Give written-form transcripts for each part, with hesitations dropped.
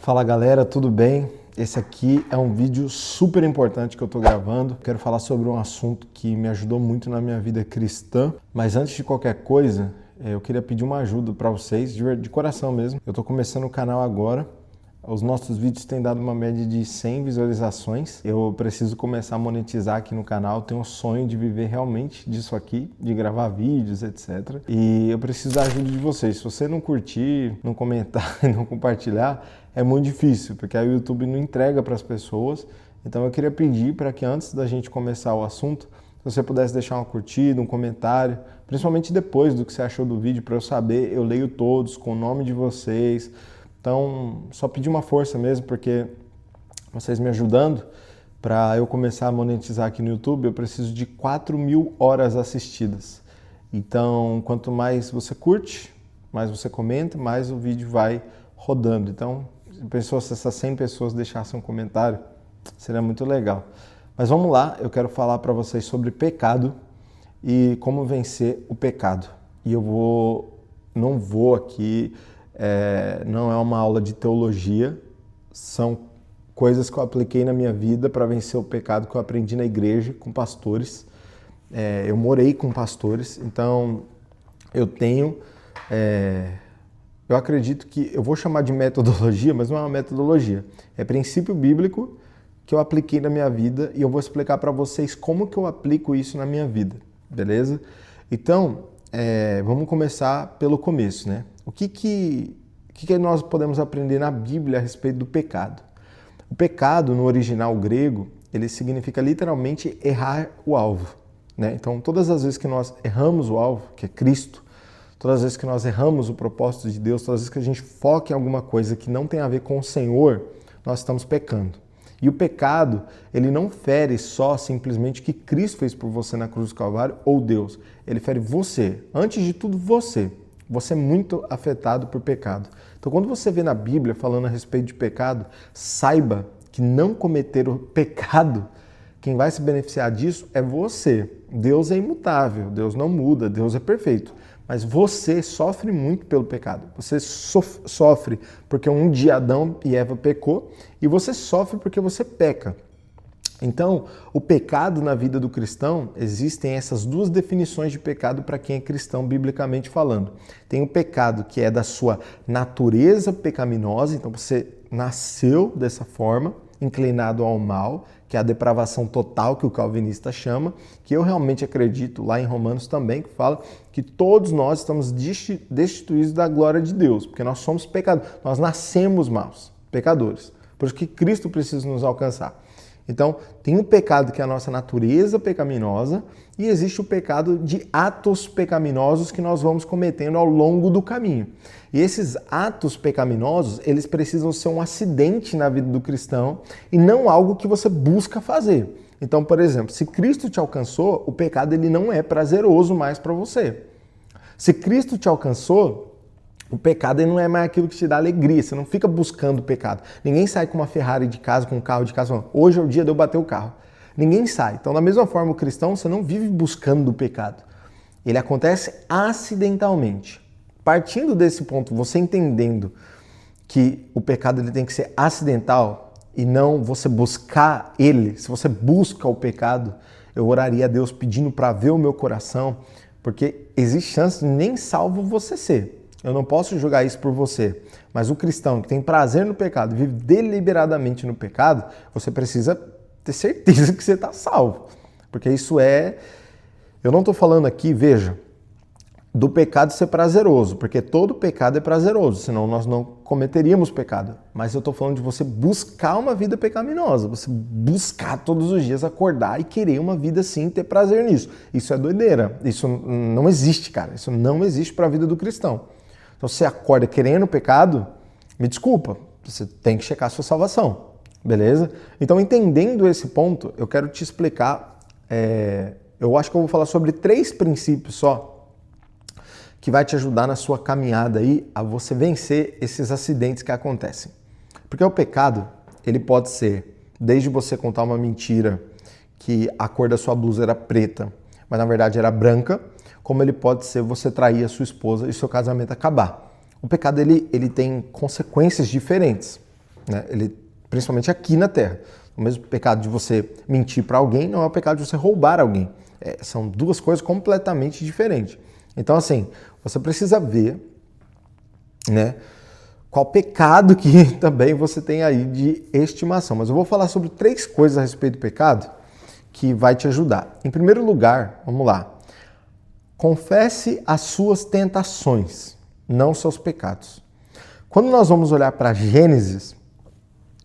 Fala galera, tudo bem? Esse aqui é um vídeo super importante que eu tô gravando. Quero falar sobre um assunto que me ajudou muito na minha vida cristã. Mas antes de qualquer coisa, eu queria pedir uma ajuda para vocês, de coração mesmo. Eu tô começando o canal agora. Os nossos vídeos têm dado uma média de 100 visualizações. Eu preciso começar a monetizar aqui no canal. Tenho um sonho de viver realmente disso aqui, de gravar vídeos, etc. E eu preciso da ajuda de vocês. Se você não curtir, não comentar e não compartilhar, é muito difícil, porque aí o YouTube não entrega para as pessoas. Então eu queria pedir para que antes da gente começar o assunto, se você pudesse deixar uma curtida, um comentário, principalmente depois do que você achou do vídeo, para eu saber. Eu leio todos com o nome de vocês. Então, só pedir uma força mesmo, porque vocês me ajudando para eu começar a monetizar aqui no YouTube, eu preciso de 4.000 horas assistidas. Então, quanto mais você curte, mais você comenta, mais o vídeo vai rodando. Então, se essas 100 pessoas deixassem um comentário, seria muito legal. Mas vamos lá, eu quero falar para vocês sobre pecado e como vencer o pecado. E não vou aqui... não é uma aula de teologia, são coisas que eu apliquei na minha vida para vencer o pecado que eu aprendi na igreja com pastores. Eu morei com pastores, então eu tenho, eu acredito que, eu vou chamar de metodologia, mas não é uma metodologia, é princípio bíblico que eu apliquei na minha vida e eu vou explicar para vocês como que eu aplico isso na minha vida, beleza? Então, vamos começar pelo começo, né? O que nós podemos aprender na Bíblia a respeito do pecado? O pecado, no original grego, ele significa literalmente errar o alvo, né? Então, todas as vezes que nós erramos o alvo, que é Cristo, todas as vezes que nós erramos o propósito de Deus, todas as vezes que a gente foca em alguma coisa que não tem a ver com o Senhor, nós estamos pecando. E o pecado, ele não fere só simplesmente o que Cristo fez por você na cruz do Calvário ou Deus. Ele fere você. Antes de tudo, você. Você é muito afetado por pecado. Então, quando você vê na Bíblia falando a respeito de pecado, saiba que não cometer o pecado, quem vai se beneficiar disso é você. Deus é imutável, Deus não muda, Deus é perfeito. Mas você sofre muito pelo pecado. Você sofre porque um dia Adão e Eva pecou e você sofre porque você peca. Então, o pecado na vida do cristão, existem essas duas definições de pecado para quem é cristão, biblicamente falando. Tem o pecado que é da sua natureza pecaminosa, então você nasceu dessa forma, inclinado ao mal, que é a depravação total que o calvinista chama, que eu realmente acredito lá em Romanos também, que fala que todos nós estamos destituídos da glória de Deus, porque nós somos pecadores, nós nascemos maus, pecadores. Por isso que Cristo precisa nos alcançar. Então, tem o pecado que é a nossa natureza pecaminosa e existe o pecado de atos pecaminosos que nós vamos cometendo ao longo do caminho. E esses atos pecaminosos, eles precisam ser um acidente na vida do cristão e não algo que você busca fazer. Então, por exemplo, se Cristo te alcançou, o pecado ele não é prazeroso mais para você. Se Cristo te alcançou, o pecado não é mais aquilo que te dá alegria, você não fica buscando o pecado. Ninguém sai com uma Ferrari de casa, com um carro de casa, falando, hoje é o dia de eu bater o carro. Ninguém sai. Então, da mesma forma, o cristão, você não vive buscando o pecado. Ele acontece acidentalmente. Partindo desse ponto, você entendendo que o pecado ele tem que ser acidental e não você buscar ele, se você busca o pecado, eu oraria a Deus pedindo para ver o meu coração, porque existe chance de nem salvo você ser. Eu não posso julgar isso por você, mas o cristão que tem prazer no pecado, vive deliberadamente no pecado, você precisa ter certeza que você está salvo. Porque isso eu não estou falando aqui, veja, do pecado ser prazeroso, porque todo pecado é prazeroso, senão nós não cometeríamos pecado. Mas eu estou falando de você buscar uma vida pecaminosa, você buscar todos os dias acordar e querer uma vida assim, ter prazer nisso. Isso é doideira, isso não existe, cara, isso não existe para a vida do cristão. Então, se você acorda querendo pecado, me desculpa, você tem que checar a sua salvação, beleza? Então, entendendo esse ponto, eu quero te explicar, eu acho que eu vou falar sobre 3 princípios só, que vai te ajudar na sua caminhada aí a você vencer esses acidentes que acontecem. Porque o pecado, ele pode ser, desde você contar uma mentira que a cor da sua blusa era preta, mas na verdade era branca, como ele pode ser você trair a sua esposa e seu casamento acabar. O pecado ele tem consequências diferentes. né? Ele, principalmente aqui na Terra. O mesmo pecado de você mentir para alguém não é o pecado de você roubar alguém. São duas coisas completamente diferentes. Então, assim, você precisa ver, né, qual pecado que também você tem aí de estimação. Mas eu vou falar sobre 3 coisas a respeito do pecado que vai te ajudar. Em primeiro lugar, vamos lá. Confesse as suas tentações, não seus pecados. Quando nós vamos olhar para Gênesis,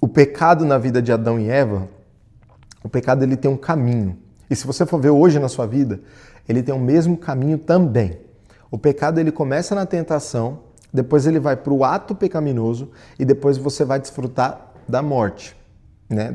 o pecado na vida de Adão e Eva, o pecado ele tem um caminho. E se você for ver hoje na sua vida, ele tem o mesmo caminho também. O pecado ele começa na tentação, depois ele vai para o ato pecaminoso e depois você vai desfrutar da morte, né?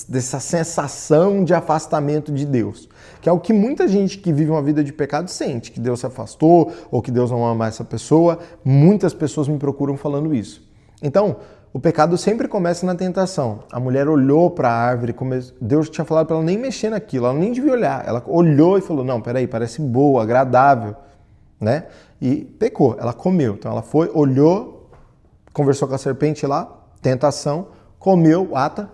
Dessa sensação de afastamento de Deus, que é o que muita gente que vive uma vida de pecado sente, que Deus se afastou ou que Deus não ama mais essa pessoa. Muitas pessoas me procuram falando isso. Então, o pecado sempre começa na tentação. A mulher olhou para a árvore, Deus tinha falado para ela nem mexer naquilo, ela nem devia olhar. Ela olhou e falou, não, peraí, parece boa, agradável, né? E pecou, ela comeu. Então ela foi, olhou, conversou com a serpente lá, tentação, comeu, ata,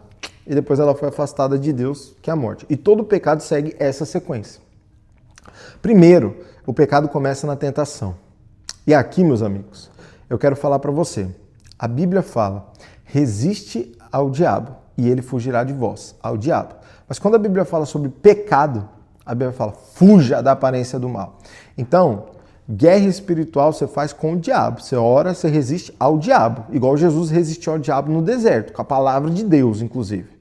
e depois ela foi afastada de Deus, que é a morte. E todo pecado segue essa sequência. Primeiro, o pecado começa na tentação. E aqui, meus amigos, eu quero falar para você. A Bíblia fala, resiste ao diabo e ele fugirá de vós, ao diabo. Mas quando a Bíblia fala sobre pecado, a Bíblia fala, fuja da aparência do mal. Então, guerra espiritual você faz com o diabo. Você ora, você resiste ao diabo. Igual Jesus resistiu ao diabo no deserto, com a palavra de Deus, inclusive.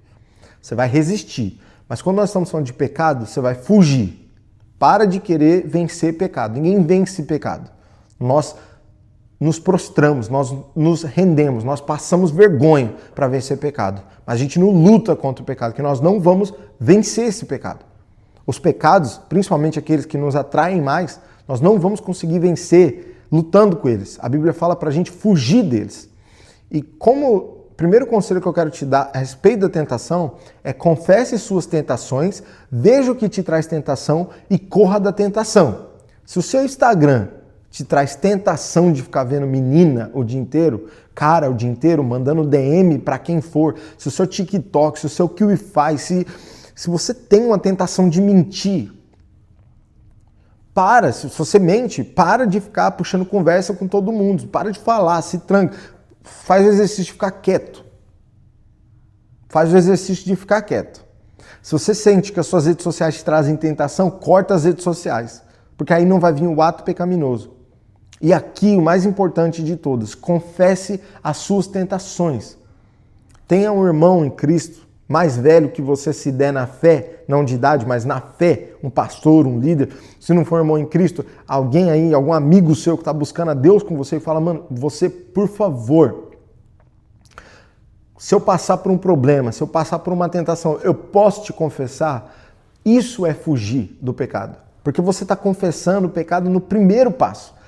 Você vai resistir. Mas quando nós estamos falando de pecado, você vai fugir. Para de querer vencer pecado. Ninguém vence pecado. Nós nos prostramos, nós nos rendemos, nós passamos vergonha para vencer pecado. Mas a gente não luta contra o pecado, que nós não vamos vencer esse pecado. Os pecados, principalmente aqueles que nos atraem mais, nós não vamos conseguir vencer lutando com eles. A Bíblia fala para a gente fugir deles. E como o primeiro conselho que eu quero te dar a respeito da tentação é confesse suas tentações, veja o que te traz tentação e corra da tentação. Se o seu Instagram te traz tentação de ficar vendo menina o dia inteiro, cara o dia inteiro, mandando DM para quem for, se o seu TikTok, se o seu QIFI, se você tem uma tentação de mentir, se você mente, para de ficar puxando conversa com todo mundo, para de falar, se tranca, faz o exercício de ficar quieto. Faz o exercício de ficar quieto. Se você sente que as suas redes sociais te trazem tentação, corta as redes sociais, porque aí não vai vir o ato pecaminoso. E aqui, o mais importante de todos, confesse as suas tentações. Tenha um irmão em Cristo, mais velho que você se der na fé, não de idade, mas na fé, um pastor, um líder. Se não for irmão em Cristo, alguém aí, algum amigo seu que está buscando a Deus com você e fala, mano, você, por favor, se eu passar por um problema, se eu passar por uma tentação, eu posso te confessar? Isso é fugir do pecado. Porque você está confessando o pecado no primeiro passo.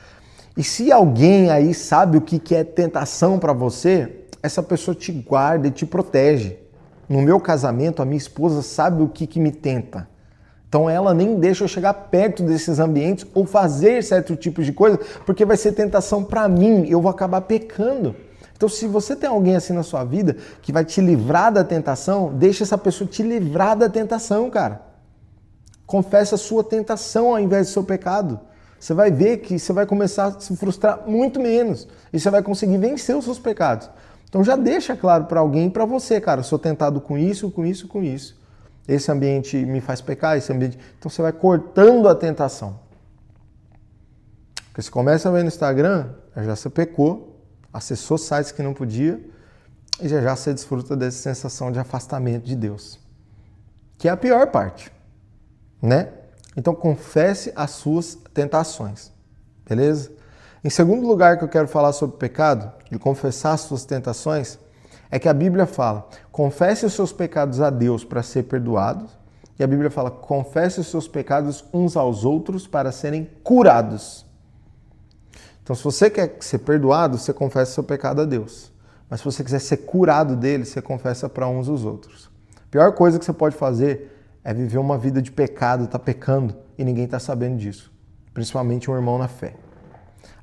E se alguém aí sabe o que é tentação para você, essa pessoa te guarda e te protege. No meu casamento, a minha esposa sabe o que me tenta. Então ela nem deixa eu chegar perto desses ambientes ou fazer certo tipo de coisa, porque vai ser tentação para mim, eu vou acabar pecando. Então se você tem alguém assim na sua vida que vai te livrar da tentação, deixa essa pessoa te livrar da tentação, cara. Confessa a sua tentação ao invés do seu pecado. Você vai ver que você vai começar a se frustrar muito menos e você vai conseguir vencer os seus pecados. Então já deixa claro para alguém e para você, cara, eu sou tentado com isso, com isso, com isso. Esse ambiente me faz pecar, esse ambiente... Então você vai cortando a tentação. Porque você começa a ver no Instagram, já você pecou, acessou sites que não podia e já você desfruta dessa sensação de afastamento de Deus. Que é a pior parte, né? Então confesse as suas tentações, beleza? Em segundo lugar que eu quero falar sobre o pecado, de confessar as suas tentações, é que a Bíblia fala, confesse os seus pecados a Deus para ser perdoados, e a Bíblia fala, confesse os seus pecados uns aos outros para serem curados. Então se você quer ser perdoado, você confessa o seu pecado a Deus. Mas se você quiser ser curado dele, você confessa para uns os outros. A pior coisa que você pode fazer é viver uma vida de pecado, tá pecando e ninguém tá sabendo disso. Principalmente um irmão na fé.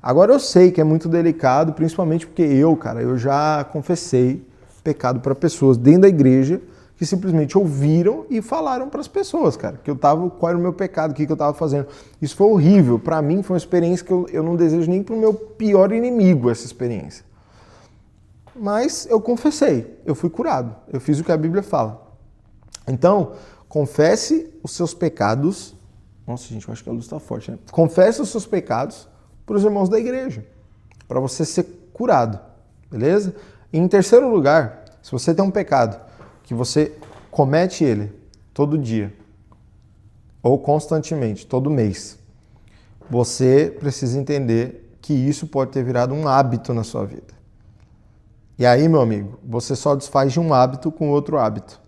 Agora eu sei que é muito delicado, principalmente porque eu já confessei pecado para pessoas dentro da igreja que simplesmente ouviram e falaram para as pessoas, cara, qual era o meu pecado, o que eu estava fazendo. Isso foi horrível. Para mim foi uma experiência que eu não desejo nem para o meu pior inimigo, essa experiência. Mas eu confessei, eu fui curado, eu fiz o que a Bíblia fala. Então, confesse os seus pecados. Nossa, gente, eu acho que a luz está forte, né? Confesse os seus pecados para os irmãos da igreja, para você ser curado, beleza? E em terceiro lugar, se você tem um pecado que você comete ele todo dia ou constantemente, todo mês, você precisa entender que isso pode ter virado um hábito na sua vida. E aí, meu amigo, você só desfaz de um hábito com outro hábito.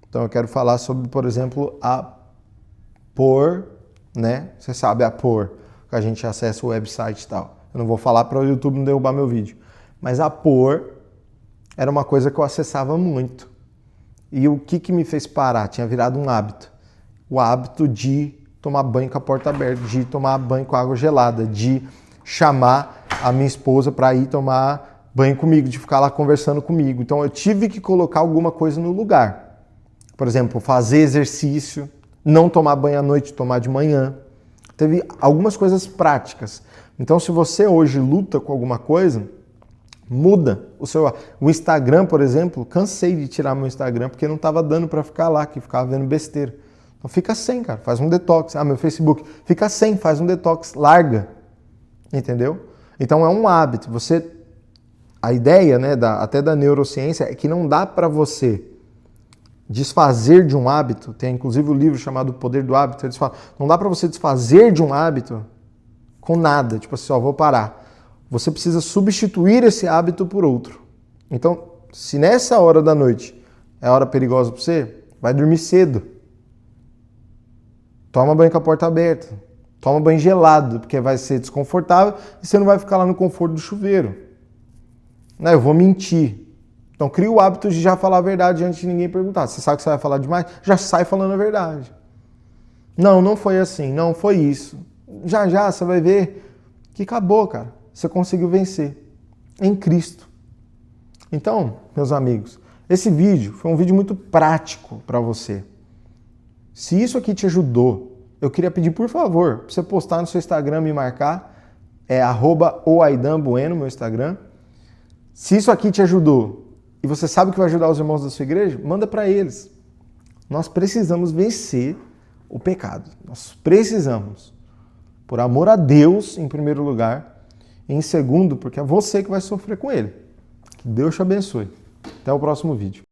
Então eu quero falar sobre, por exemplo, a Por, né? Você sabe a Por, que a gente acessa o website e tal. Eu não vou falar para o YouTube não derrubar meu vídeo. Mas a Por era uma coisa que eu acessava muito. E o que me fez parar? Tinha virado um hábito. O hábito de tomar banho com a porta aberta, de tomar banho com água gelada, de chamar a minha esposa para ir tomar banho comigo, de ficar lá conversando comigo. Então eu tive que colocar alguma coisa no lugar. Por exemplo, fazer exercício, não tomar banho à noite, tomar de manhã. Teve algumas coisas práticas. Então se você hoje luta com alguma coisa, muda o Instagram, por exemplo. Cansei de tirar meu Instagram porque não estava dando para ficar lá, que ficava vendo besteira. Então fica sem, cara, faz um detox. Meu Facebook, fica sem, faz um detox, larga. Entendeu? Então é um hábito. A ideia, né, até da neurociência é que não dá para você desfazer de um hábito. Tem inclusive um livro chamado O Poder do Hábito. Eles falam, não dá para você desfazer de um hábito com nada. Tipo assim, vou parar. Você precisa substituir esse hábito por outro. Então, se nessa hora da noite é hora perigosa para você, vai dormir cedo. Toma banho com a porta aberta. Toma banho gelado, porque vai ser desconfortável e você não vai ficar lá no conforto do chuveiro. Não, eu vou mentir. Então, cria o hábito de já falar a verdade antes de ninguém perguntar. Você sabe que você vai falar demais? Já sai falando a verdade. Não foi assim. Não foi isso. Já você vai ver que acabou, cara. Você conseguiu vencer em Cristo. Então, meus amigos, esse vídeo foi um vídeo muito prático para você. Se isso aqui te ajudou, eu queria pedir, por favor, para você postar no seu Instagram, me marcar, é @oaidanbueno, meu Instagram. Se isso aqui te ajudou e você sabe que vai ajudar os irmãos da sua igreja, manda para eles. Nós precisamos vencer o pecado. Nós precisamos. Por amor a Deus, em primeiro lugar. E em segundo, porque é você que vai sofrer com ele. Que Deus te abençoe. Até o próximo vídeo.